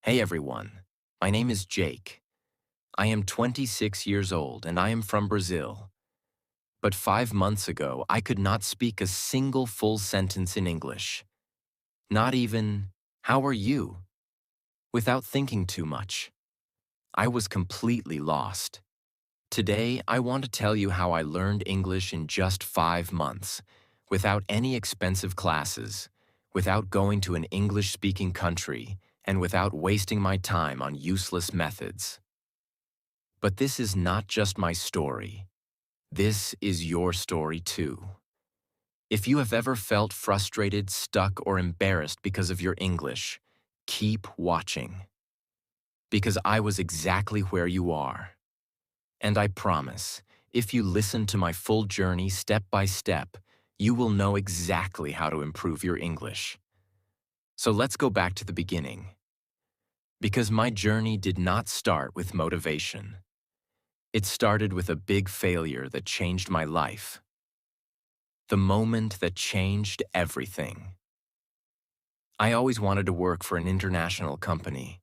Hey everyone, my name is Jake. I am 26 years old and I am from Brazil. But 5 months ago, I could not speak a single full sentence in English. Not even, how are you? Without thinking too much. I was completely lost. Today, I want to tell you how I learned English in just 5 months, without any expensive classes, without going to an English-speaking country, and without wasting my time on useless methods. But this is not just my story. This is your story too. If you have ever felt frustrated, stuck, or embarrassed because of your English, keep watching. Because I was exactly where you are. And I promise, if you listen to my full journey step by step, you will know exactly how to improve your English. So let's go back to the beginning. Because my journey did not start with motivation. It started with a big failure that changed my life. The moment that changed everything. I always wanted to work for an international company.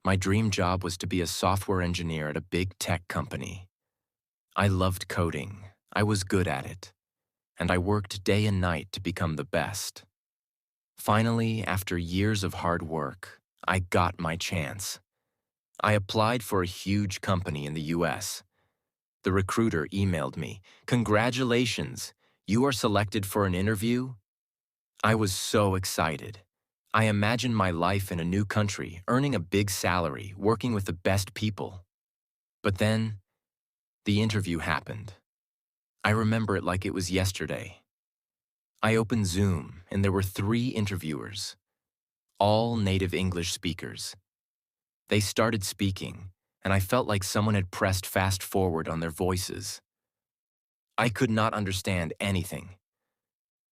My dream job was to be a software engineer at a big tech company. I loved coding, I was good at it, and I worked day and night to become the best. Finally, after years of hard work, I got my chance. I applied for a huge company in the US. The recruiter emailed me, "Congratulations, you are selected for an interview?" I was so excited. I imagined my life in a new country, earning a big salary, working with the best people. But then, the interview happened. I remember it like it was yesterday. I opened Zoom, and there were 3 interviewers, all native English speakers. They started speaking, and I felt like someone had pressed fast forward on their voices. I could not understand anything.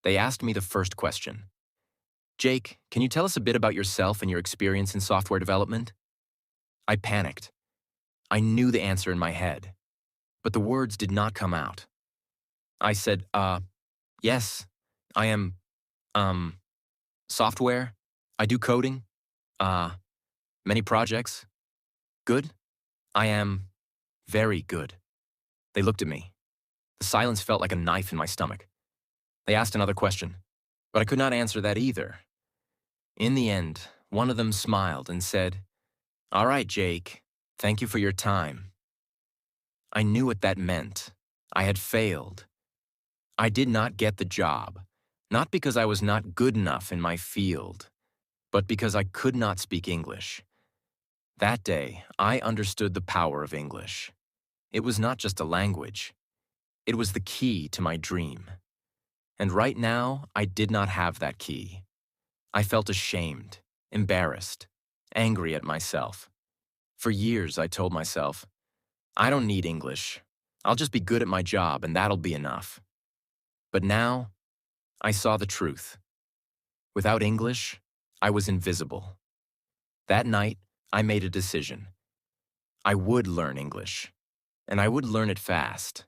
They asked me the first question. "Jake, can you tell us a bit about yourself and your experience in software development?" I panicked. I knew the answer in my head, but the words did not come out. I said, yes, I am, um, software. I do coding. Uh, Many projects. Good. I am very good. They looked at me. The silence felt like a knife in my stomach. They asked another question, but I could not answer that either. In the end, one of them smiled and said, "All right, Jake, thank you for your time." I knew what that meant. I had failed. I did not get the job, not because I was not good enough in my field, but because I could not speak English. That day, I understood the power of English. It was not just a language. It was the key to my dream. And right now, I did not have that key. I felt ashamed, embarrassed, angry at myself. For years, I told myself, I don't need English. I'll just be good at my job and that'll be enough. But now, I saw the truth. Without English, I was invisible. That night, I made a decision. I would learn English, and I would learn it fast.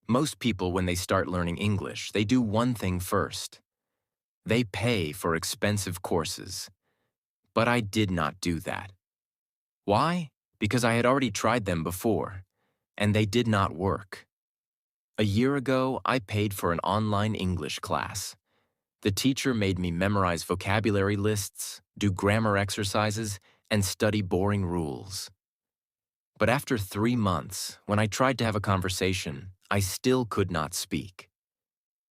Most people, when they start learning English, they do one thing first. They pay for expensive courses. But I did not do that. Why? Because I had already tried them before, and they did not work. A year ago, I paid for an online English class. The teacher made me memorize vocabulary lists, do grammar exercises, and study boring rules. But after 3 months, when I tried to have a conversation, I still could not speak.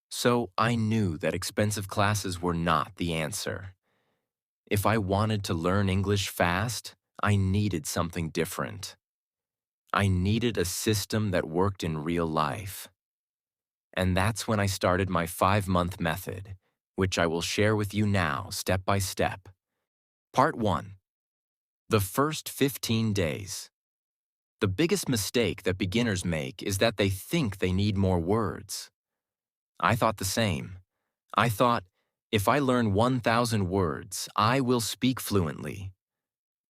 So I knew that expensive classes were not the answer. If I wanted to learn English fast, I needed something different. I needed a system that worked in real life. And that's when I started my 5-month method, which I will share with you now, step by step. Part 1. The first 15 days. The biggest mistake that beginners make is that they think they need more words. I thought the same. I thought, if I learn 1,000 words, I will speak fluently.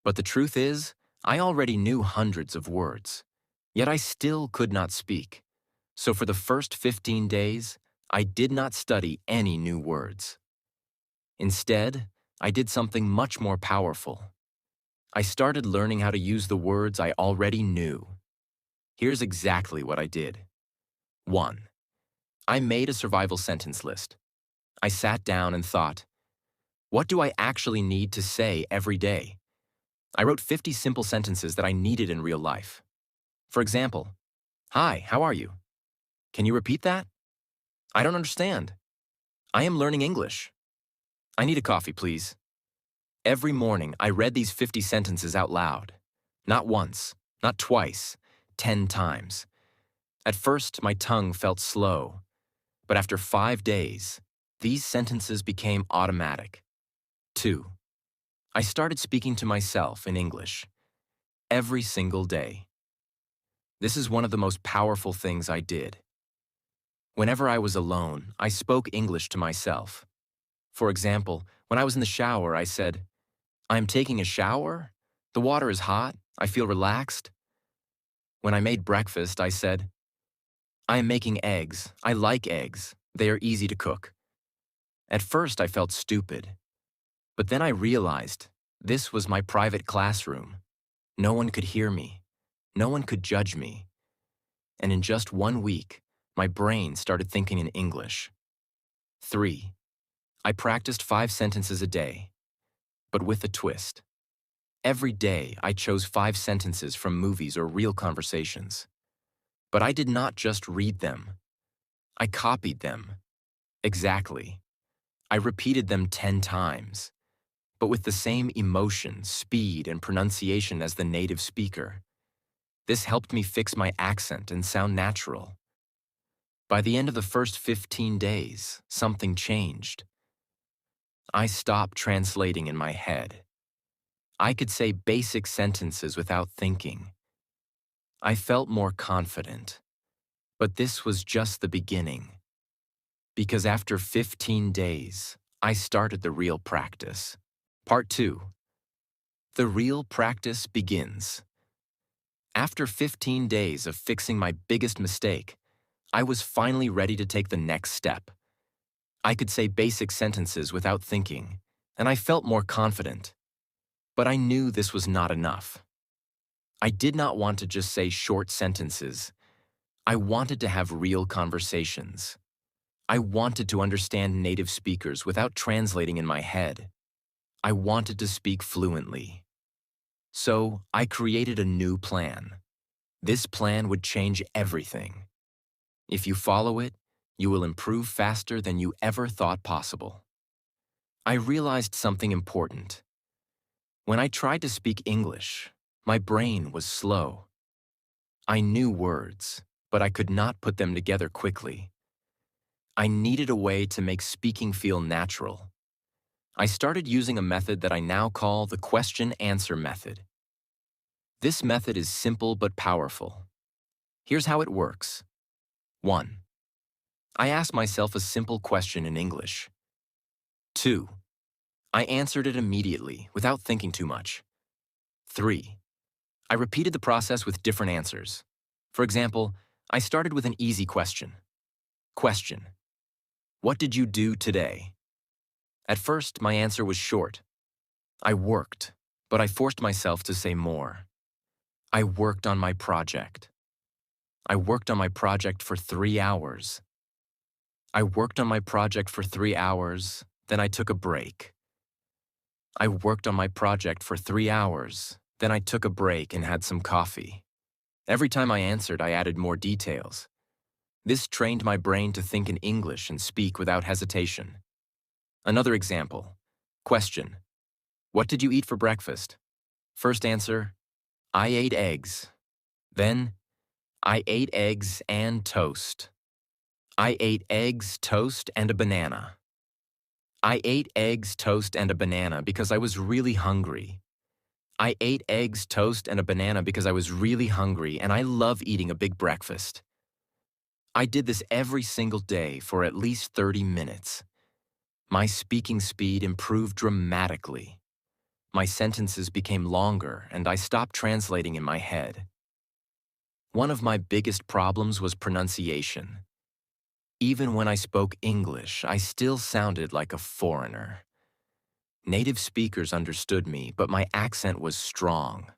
But the truth is, I already knew hundreds of words, yet I still could not speak. So for the first 15 days, I did not study any new words. Instead, I did something much more powerful. I started learning how to use the words I already knew. Here's exactly what I did. 1. I made a survival sentence list. I sat down and thought, what do I actually need to say every day? I wrote 50 simple sentences that I needed in real life. For example, hi, how are you? Can you repeat that? I don't understand. I am learning English. I need a coffee, please. Every morning, I read these 50 sentences out loud. Not once, not twice, 10 times. At first, my tongue felt slow, but after 5 days, these sentences became automatic. 2. I started speaking to myself in English every single day. This is one of the most powerful things I did. Whenever I was alone, I spoke English to myself. For example, when I was in the shower, I said, I am taking a shower. The water is hot. I feel relaxed. When I made breakfast, I said, I am making eggs. I like eggs. They are easy to cook. At first, I felt stupid. But then I realized this was my private classroom. No one could hear me. No one could judge me. And in just 1 week, my brain started thinking in English. 3. I practiced 5 sentences a day, but with a twist. Every day, I chose 5 sentences from movies or real conversations. But I did not just read them. I copied them. Exactly. I repeated them 10 times, but with the same emotion, speed, and pronunciation as the native speaker. This helped me fix my accent and sound natural. By the end of the first 15 days, something changed. I stopped translating in my head. I could say basic sentences without thinking. I felt more confident. But this was just the beginning. Because after 15 days, I started the real practice. Part 2. The real practice begins. After 15 days of fixing my biggest mistake, I was finally ready to take the next step. I could say basic sentences without thinking, and I felt more confident. But I knew this was not enough. I did not want to just say short sentences. I wanted to have real conversations. I wanted to understand native speakers without translating in my head. I wanted to speak fluently. So I created a new plan. This plan would change everything. If you follow it, you will improve faster than you ever thought possible. I realized something important. When I tried to speak English, my brain was slow. I knew words, but I could not put them together quickly. I needed a way to make speaking feel natural. I started using a method that I now call the question-answer method. This method is simple but powerful. Here's how it works. 1. I ask myself a simple question in English. 2. I answered it immediately, without thinking too much. 3. I repeated the process with different answers. For example, I started with an easy question. Question. What did you do today? At first, my answer was short. I worked, but I forced myself to say more. I worked on my project. I worked on my project for 3 hours. I worked on my project for 3 hours, then I took a break. I worked on my project for 3 hours, then I took a break and had some coffee. Every time I answered, I added more details. This trained my brain to think in English and speak without hesitation. Another example. Question. What did you eat for breakfast? First answer, I ate eggs. Then, I ate eggs and toast. I ate eggs, toast, and a banana. I ate eggs, toast, and a banana because I was really hungry. I ate eggs, toast, and a banana because I was really hungry, and I love eating a big breakfast. I did this every single day for at least 30 minutes. My speaking speed improved dramatically. My sentences became longer, and I stopped translating in my head. One of my biggest problems was pronunciation. Even when I spoke English, I still sounded like a foreigner. Native speakers understood me, but my accent was strong.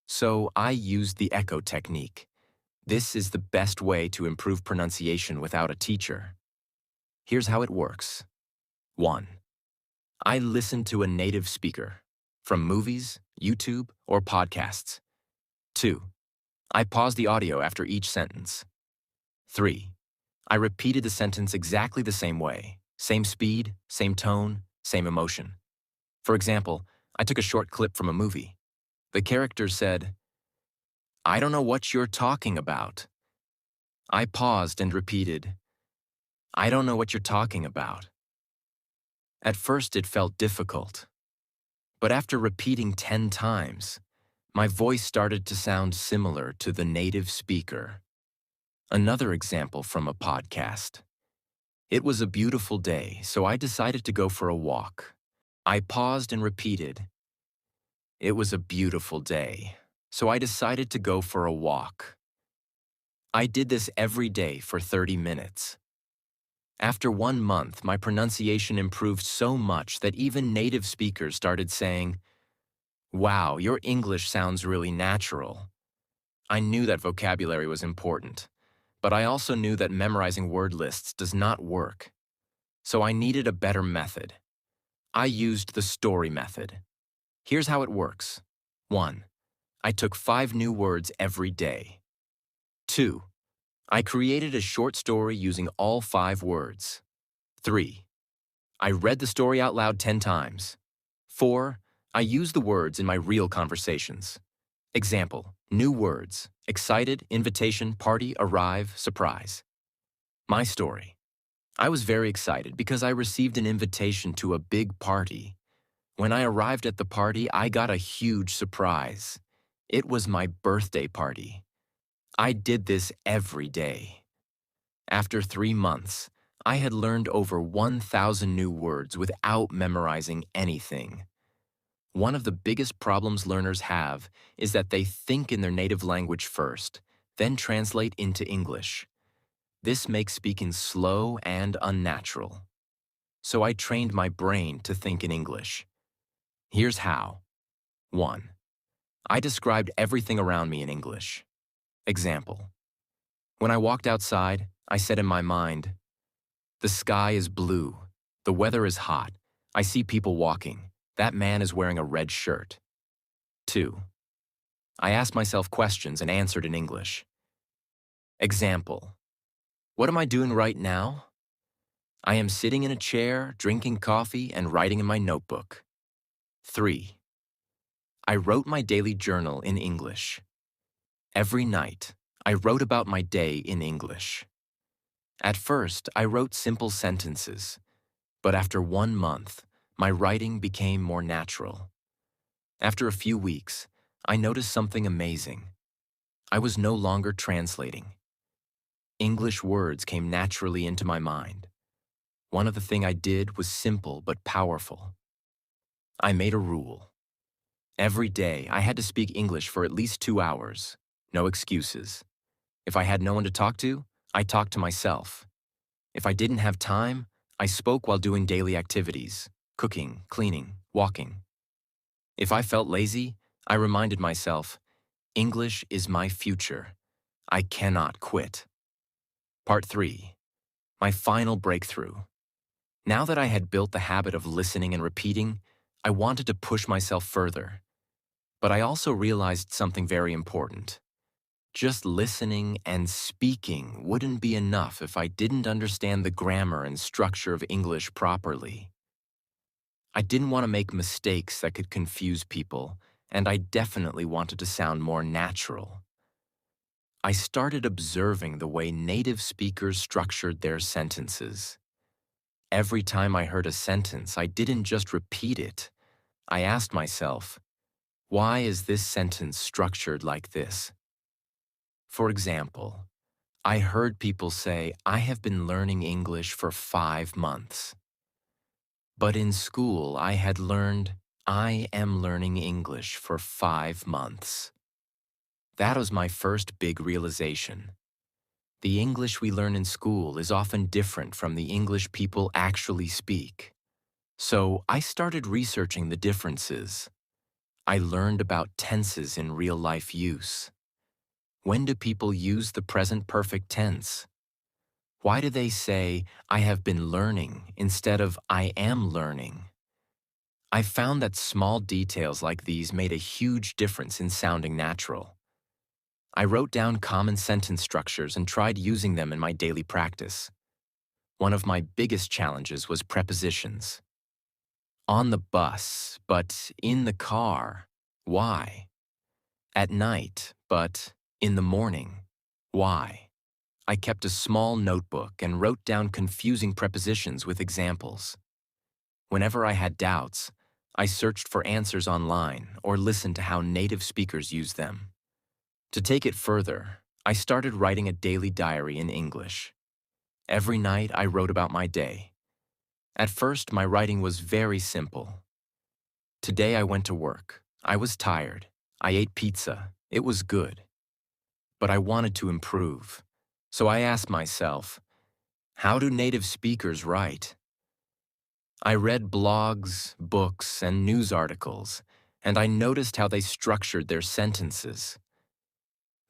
So I used the echo technique. This is the best way to improve pronunciation without a teacher. Here's how it works. 1. I listen to a native speaker, from movies, YouTube, or podcasts. 2. I pause the audio after each sentence. 3. I repeated the sentence exactly the same way, same speed, same tone, same emotion. For example, I took a short clip from a movie. The character said, "I don't know what you're talking about." I paused and repeated, "I don't know what you're talking about." At first it felt difficult, but after repeating 10 times, my voice started to sound similar to the native speaker. Another example from a podcast. It was a beautiful day, so I decided to go for a walk. I paused and repeated, "It was a beautiful day, so I decided to go for a walk." I did this every day for 30 minutes. After 1 month, my pronunciation improved so much that even native speakers started saying, "Wow, your English sounds really natural." I knew that vocabulary was important, but I also knew that memorizing word lists does not work. So I needed a better method. I used the story method. Here's how it works. 1. I took 5 new words every day. 2. I created a short story using all 5 words. 3. I read the story out loud 10 times. 4. I used the words in my real conversations. Example, new words: excited, invitation, party, arrive, surprise. My story. I was very excited because I received an invitation to a big party. When I arrived at the party, I got a huge surprise. It was my birthday party. I did this every day. After 3 months, I had learned over 1,000 new words without memorizing anything. One of the biggest problems learners have is that they think in their native language first, then translate into English. This makes speaking slow and unnatural. So I trained my brain to think in English. Here's how. 1. I described everything around me in English. Example. When I walked outside, I said in my mind, "The sky is blue. The weather is hot. I see people walking. That man is wearing a red shirt." 2. I asked myself questions and answered in English. Example. What am I doing right now? I am sitting in a chair, drinking coffee, and writing in my notebook. 3. I wrote my daily journal in English. Every night, I wrote about my day in English. At first, I wrote simple sentences, but after 1 month, my writing became more natural. After a few weeks, I noticed something amazing. I was no longer translating. English words came naturally into my mind. One of the things I did was simple but powerful. I made a rule. Every day, I had to speak English for at least 2 hours. No excuses. If I had no one to talk to, I talked to myself. If I didn't have time, I spoke while doing daily activities: cooking, cleaning, walking. If I felt lazy, I reminded myself, English is my future. I cannot quit. Part 3. My final breakthrough. Now that I had built the habit of listening and repeating, I wanted to push myself further. But I also realized something very important. Just listening and speaking wouldn't be enough if I didn't understand the grammar and structure of English properly. I didn't want to make mistakes that could confuse people, and I definitely wanted to sound more natural. I started observing the way native speakers structured their sentences. Every time I heard a sentence, I didn't just repeat it. I asked myself, why is this sentence structured like this? For example, I heard people say, "I have been learning English for 5 months." But in school, I had learned, "I am learning English for 5 months." That was my first big realization. The English we learn in school is often different from the English people actually speak. So I started researching the differences. I learned about tenses in real-life use. When do people use the present perfect tense? Why do they say, I have been learning instead of I am learning? I found that small details like these made a huge difference in sounding natural. I wrote down common sentence structures and tried using them in my daily practice. One of my biggest challenges was prepositions. On the bus, but in the car. Why? At night, but in the morning. Why? I kept a small notebook and wrote down confusing prepositions with examples. Whenever I had doubts, I searched for answers online or listened to how native speakers use them. To take it further, I started writing a daily diary in English. Every night I wrote about my day. At first, my writing was very simple. Today I went to work. I was tired. I ate pizza. It was good. But I wanted to improve. So I asked myself, how do native speakers write? I read blogs, books, and news articles, and I noticed how they structured their sentences.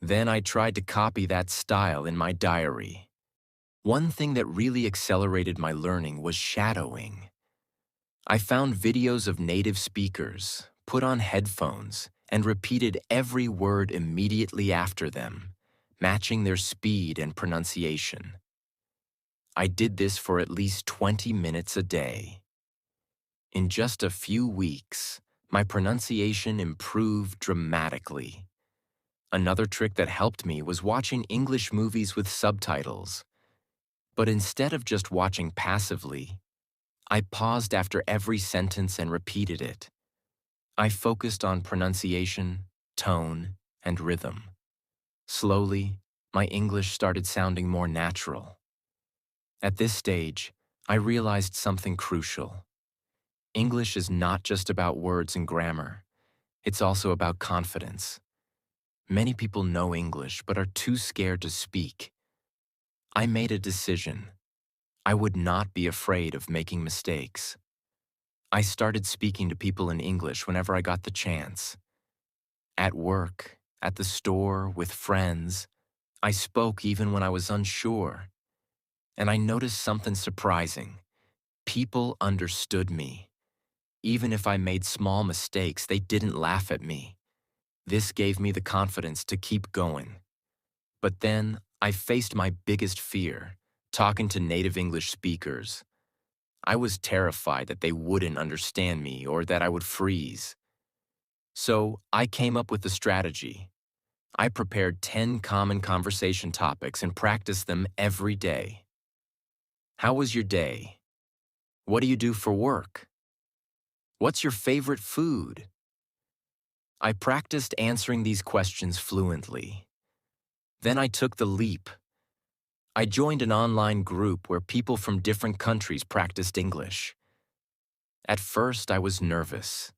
Then I tried to copy that style in my diary. One thing that really accelerated my learning was shadowing. I found videos of native speakers, put on headphones, and repeated every word immediately after them, matching their speed and pronunciation. I did this for at least 20 minutes a day. In just a few weeks, my pronunciation improved dramatically. Another trick that helped me was watching English movies with subtitles. But instead of just watching passively, I paused after every sentence and repeated it. I focused on pronunciation, tone, and rhythm. Slowly, my English started sounding more natural. At this stage, I realized something crucial. English is not just about words and grammar. It's also about confidence. Many people know English but are too scared to speak. I made a decision. I would not be afraid of making mistakes. I started speaking to people in English whenever I got the chance. At work, at the store, with friends, I spoke even when I was unsure. And I noticed something surprising. People understood me. Even if I made small mistakes, they didn't laugh at me. This gave me the confidence to keep going. But then, I faced my biggest fear, talking to native English speakers. I was terrified that they wouldn't understand me or that I would freeze. So, I came up with a strategy. I prepared 10 common conversation topics and practiced them every day. How was your day? What do you do for work? What's your favorite food? I practiced answering these questions fluently. Then I took the leap. I joined an online group where people from different countries practiced English. At first, I was nervous,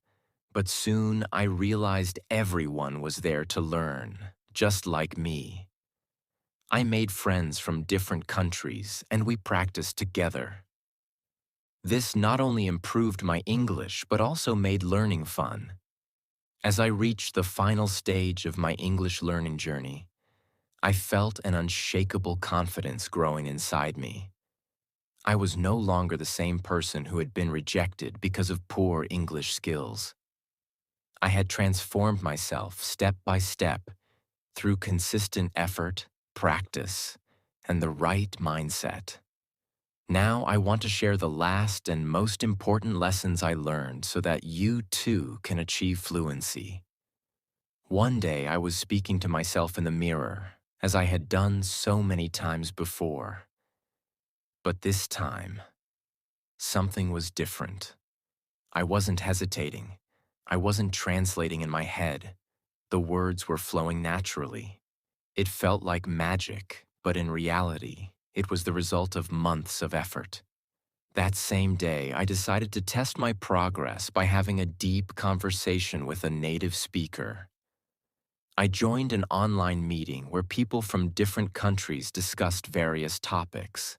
but soon I realized everyone was there to learn, just like me. I made friends from different countries, and we practiced together. This not only improved my English, but also made learning fun. As I reached the final stage of my English learning journey, I felt an unshakable confidence growing inside me. I was no longer the same person who had been rejected because of poor English skills. I had transformed myself step by step through consistent effort, practice, and the right mindset. Now I want to share the last and most important lessons I learned so that you too can achieve fluency. One day I was speaking to myself in the mirror, as I had done so many times before. But this time, something was different. I wasn't hesitating. I wasn't translating in my head. The words were flowing naturally. It felt like magic, but in reality, it was the result of months of effort. That same day, I decided to test my progress by having a deep conversation with a native speaker. I joined an online meeting where people from different countries discussed various topics.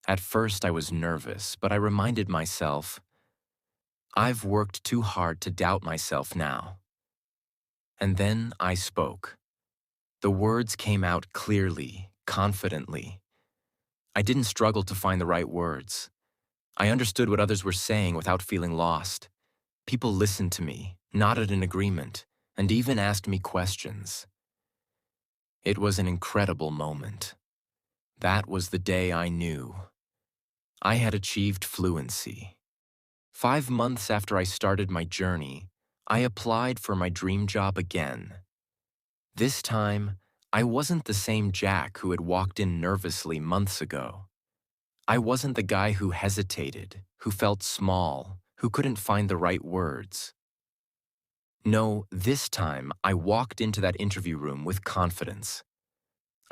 At first, I was nervous, but I reminded myself, I've worked too hard to doubt myself now. And then I spoke. The words came out clearly, confidently. I didn't struggle to find the right words. I understood what others were saying without feeling lost. People listened to me, nodded in agreement, and even asked me questions. It was an incredible moment. That was the day I knew I had achieved fluency. 5 months after I started my journey, I applied for my dream job again. This time, I wasn't the same Jack who had walked in nervously months ago. I wasn't the guy who hesitated, who felt small, who couldn't find the right words. No, this time I walked into that interview room with confidence.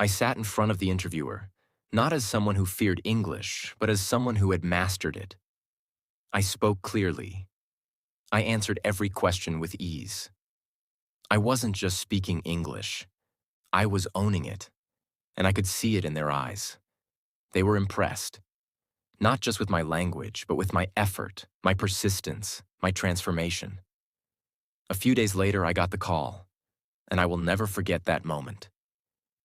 I sat in front of the interviewer, not as someone who feared English, but as someone who had mastered it. I spoke clearly. I answered every question with ease. I wasn't just speaking English. I was owning it, and I could see it in their eyes. They were impressed, not just with my language, but with my effort, my persistence, my transformation. A few days later, I got the call, and I will never forget that moment.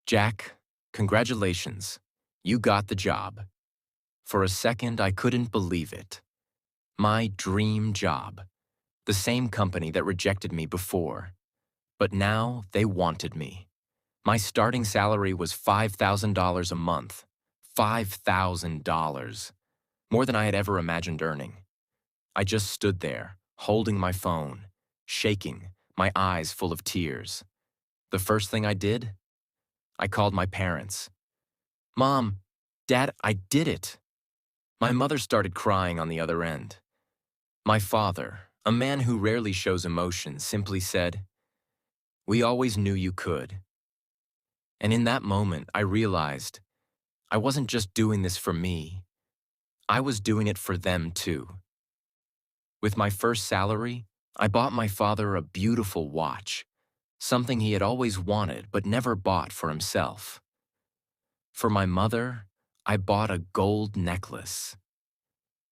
Jack, congratulations. You got the job. For a second, I couldn't believe it. My dream job. The same company that rejected me before. But now they wanted me. My starting salary was $5,000 a month. $5,000. More than I had ever imagined earning. I just stood there, holding my phone, shaking, my eyes full of tears. The first thing I did? I called my parents. Mom, Dad, I did it. My mother started crying on the other end. My father, a man who rarely shows emotion, simply said, "We always knew you could." And in that moment, I realized I wasn't just doing this for me. I was doing it for them too. With my first salary, I bought my father a beautiful watch, something he had always wanted but never bought for himself. For my mother, I bought a gold necklace.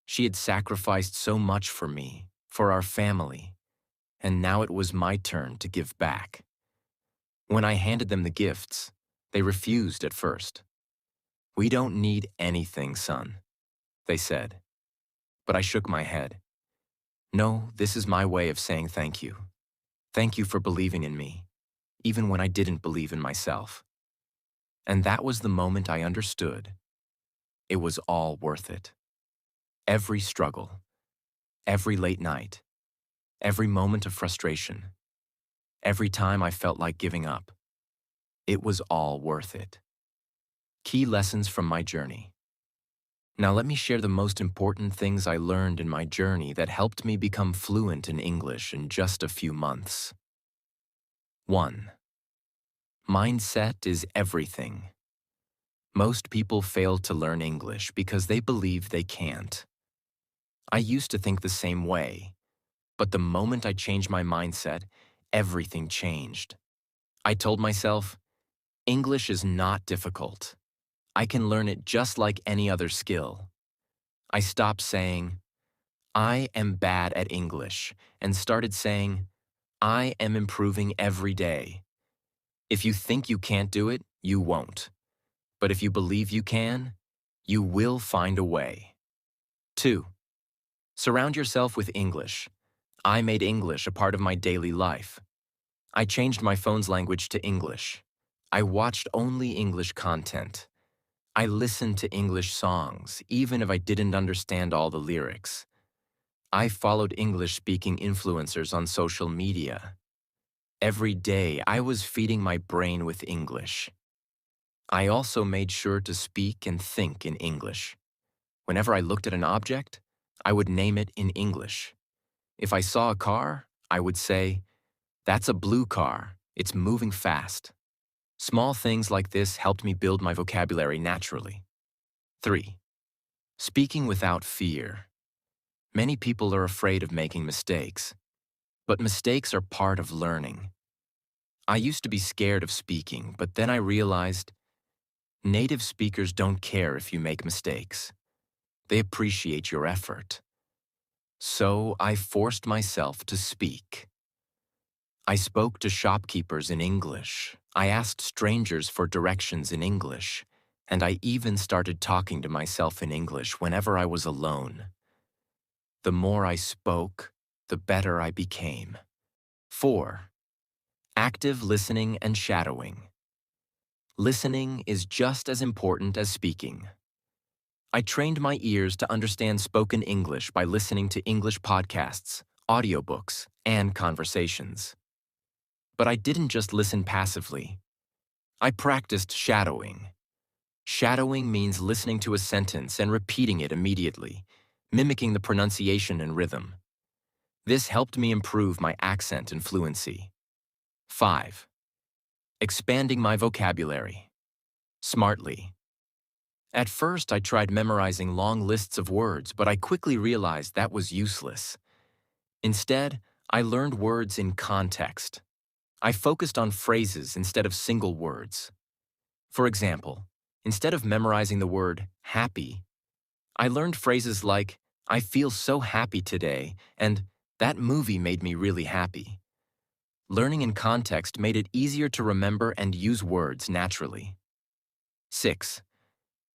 She had sacrificed so much for me, for our family, and now it was my turn to give back. When I handed them the gifts, they refused at first. "We don't need anything, son," they said. But I shook my head. "No, this is my way of saying thank you. Thank you for believing in me, even when I didn't believe in myself." And that was the moment I understood. It was all worth it. Every struggle, every late night, every moment of frustration, every time I felt like giving up. It was all worth it. Key lessons from my journey. Now let me share the most important things I learned in my journey that helped me become fluent in English in just a few months. 1. Mindset is everything. Most people fail to learn English because they believe they can't. I used to think the same way, but the moment I changed my mindset, everything changed. I told myself, English is not difficult. I can learn it just like any other skill. I stopped saying, "I am bad at English," and started saying, "I am improving every day." If you think you can't do it, you won't. But if you believe you can, you will find a way. 2. Surround yourself with English. I made English a part of my daily life. I changed my phone's language to English. I watched only English content. I listened to English songs, even if I didn't understand all the lyrics. I followed English-speaking influencers on social media. Every day, I was feeding my brain with English. I also made sure to speak and think in English. Whenever I looked at an object, I would name it in English. If I saw a car, I would say, "That's a blue car. It's moving fast." Small things like this helped me build my vocabulary naturally. 3. Speaking without fear. Many people are afraid of making mistakes, but mistakes are part of learning. I used to be scared of speaking, but then I realized native speakers don't care if you make mistakes. They appreciate your effort. So I forced myself to speak. I spoke to shopkeepers in English. I asked strangers for directions in English. And I even started talking to myself in English whenever I was alone. The more I spoke, the better I became. 4. Active listening and shadowing. Listening is just as important as speaking. I trained my ears to understand spoken English by listening to English podcasts, audiobooks, and conversations. But I didn't just listen passively. I practiced shadowing. Shadowing means listening to a sentence and repeating it immediately, mimicking the pronunciation and rhythm. This helped me improve my accent and fluency. 5. Expanding my vocabulary. Smartly. At first, I tried memorizing long lists of words, but I quickly realized that was useless. Instead, I learned words in context. I focused on phrases instead of single words. For example, instead of memorizing the word happy, I learned phrases like, I feel so happy today, and that movie made me really happy. Learning in context made it easier to remember and use words naturally. 6.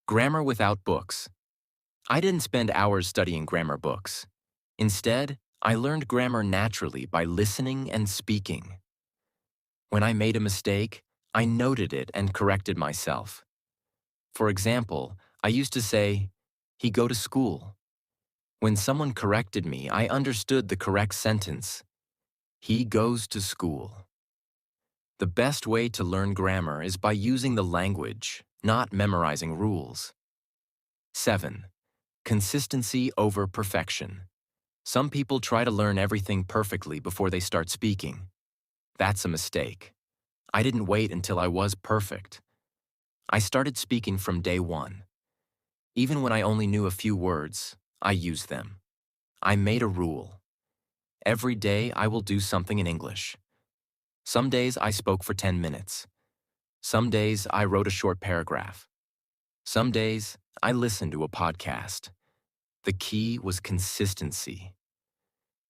Grammar without books. I didn't spend hours studying grammar books. Instead, I learned grammar naturally by listening and speaking. When I made a mistake, I noted it and corrected myself. For example, I used to say, he go to school. When someone corrected me, I understood the correct sentence. He goes to school. The best way to learn grammar is by using the language, not memorizing rules. 7. Consistency over perfection. Some people try to learn everything perfectly before they start speaking. That's a mistake. I didn't wait until I was perfect. I started speaking from day one. Even when I only knew a few words, I used them. I made a rule. Every day I will do something in English. Some days I spoke for 10 minutes. Some days I wrote a short paragraph. Some days I listened to a podcast. The key was consistency.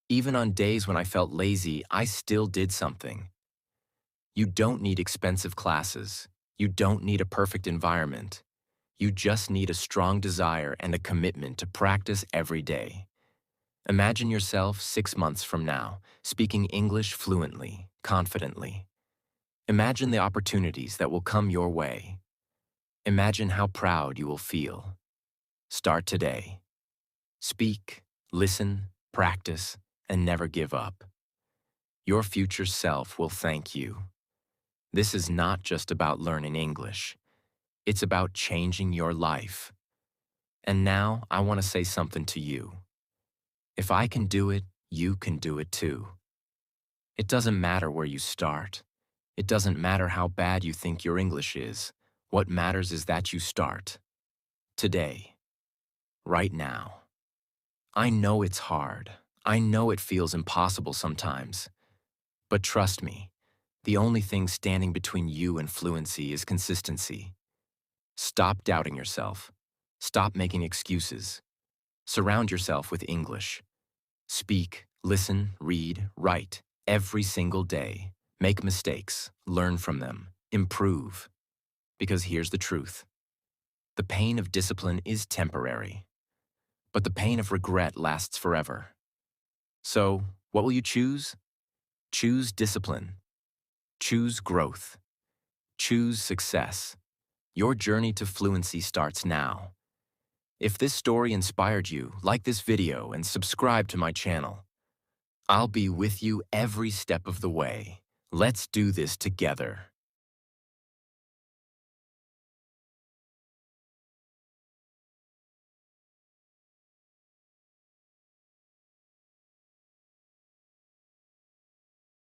Even on days when I felt lazy, I still did something. You don't need expensive classes. You don't need a perfect environment. You just need a strong desire and a commitment to practice every day. Imagine yourself 6 months from now, speaking English fluently, confidently. Imagine the opportunities that will come your way. Imagine how proud you will feel. Start today. Speak, listen, practice, and never give up. Your future self will thank you. This is not just about learning English. It's about changing your life. And now I want to say something to you. If I can do it, you can do it too. It doesn't matter where you start. It doesn't matter how bad you think your English is. What matters is that you start. Today. Right now. I know it's hard. I know it feels impossible sometimes. But trust me, the only thing standing between you and fluency is consistency. Stop doubting yourself. Stop making excuses. Surround yourself with English. Speak, listen, read, write, every single day. Make mistakes, learn from them, improve. Because here's the truth. The pain of discipline is temporary, but the pain of regret lasts forever. So, what will you choose? Choose discipline. Choose growth. Choose success. Your journey to fluency starts now. If this story inspired you, like this video and subscribe to my channel. I'll be with you every step of the way. Let's do this together.